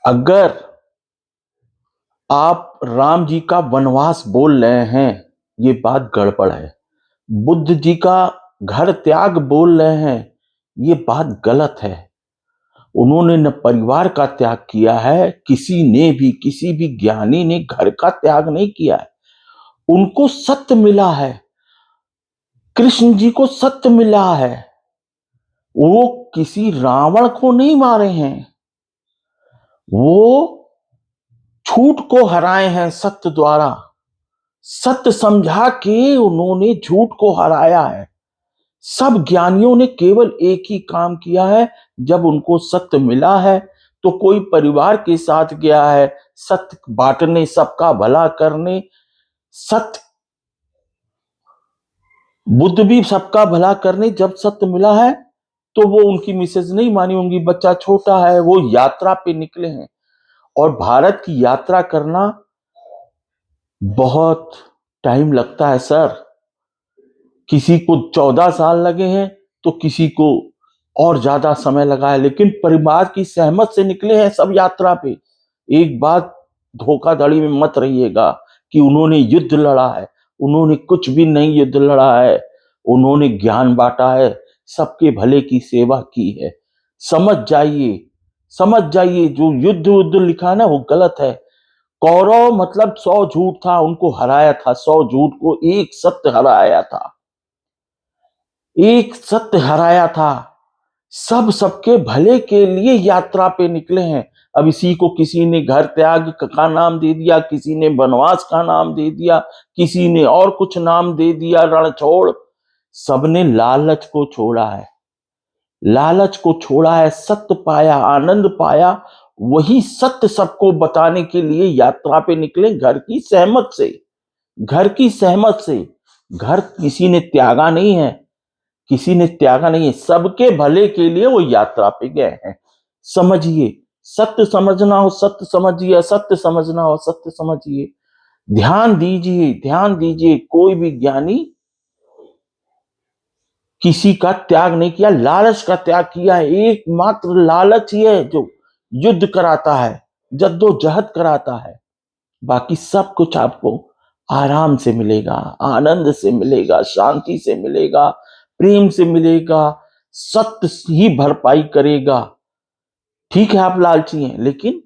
अगर आप राम जी का वनवास बोल रहे हैं, ये बात गड़बड़ है। बुद्ध जी का घर त्याग बोल रहे हैं, ये बात गलत है। उन्होंने न परिवार का त्याग किया है, किसी भी ज्ञानी ने घर का त्याग नहीं किया है। उनको सत्य मिला है, कृष्ण जी को सत्य मिला है। वो किसी रावण को नहीं मारे हैं, वो झूठ को हराए हैं सत्य द्वारा। सत्य समझा के उन्होंने झूठ को हराया है। सब ज्ञानियों ने केवल एक ही काम किया है, जब उनको सत्य मिला है तो कोई परिवार के साथ गया है सत्य बांटने, सबका भला करने। सत्य बुद्ध भी सबका भला करने जब सत्य मिला है तो वो उनकी मिसेज नहीं मानी होंगी, बच्चा छोटा है, वो यात्रा पे निकले हैं। और भारत की यात्रा करना बहुत टाइम लगता है सर। किसी को 14 साल लगे हैं तो किसी को और ज्यादा समय लगा है, लेकिन परिवार की सहमत से निकले हैं सब यात्रा पे। एक बात धोखाधड़ी में मत रहिएगा कि उन्होंने युद्ध लड़ा है। उन्होंने कुछ भी नहीं युद्ध लड़ा है, उन्होंने ज्ञान बांटा है, सबके भले की सेवा की है। समझ जाइए, समझ जाइए, जो युद्ध युद्ध लिखा है ना वो गलत है। कौरव मतलब 100 झूठ था, उनको हराया था। 100 झूठ को एक सत्य हराया था, एक सत्य हराया था। सब सबके भले के लिए यात्रा पे निकले हैं। अब इसी को किसी ने घर त्याग का नाम दे दिया, किसी ने वनवास का नाम दे दिया, किसी ने और कुछ नाम दे दिया, रण छोड़। सबने लालच को छोड़ा है, लालच को छोड़ा है, सत्य पाया, आनंद पाया। वही सत्य सबको बताने के लिए यात्रा पे निकले, घर की सहमत से। घर की सहमत से। घर किसी ने त्यागा नहीं है, किसी ने त्यागा नहीं है, सबके भले के लिए वो यात्रा पे गए हैं। समझिए, सत्य समझना हो सत्य समझिए, असत्य समझना हो सत्य समझिए। ध्यान दीजिए, ध्यान दीजिए। कोई भी ज्ञानी किसी का त्याग नहीं किया, लालच का त्याग किया है। एकमात्र लालच ही है जो युद्ध कराता है, जद्दोजहद कराता है। बाकी सब कुछ आपको आराम से मिलेगा, आनंद से मिलेगा, शांति से मिलेगा, प्रेम से मिलेगा। सत्य ही भरपाई करेगा। ठीक है आप लालची हैं, लेकिन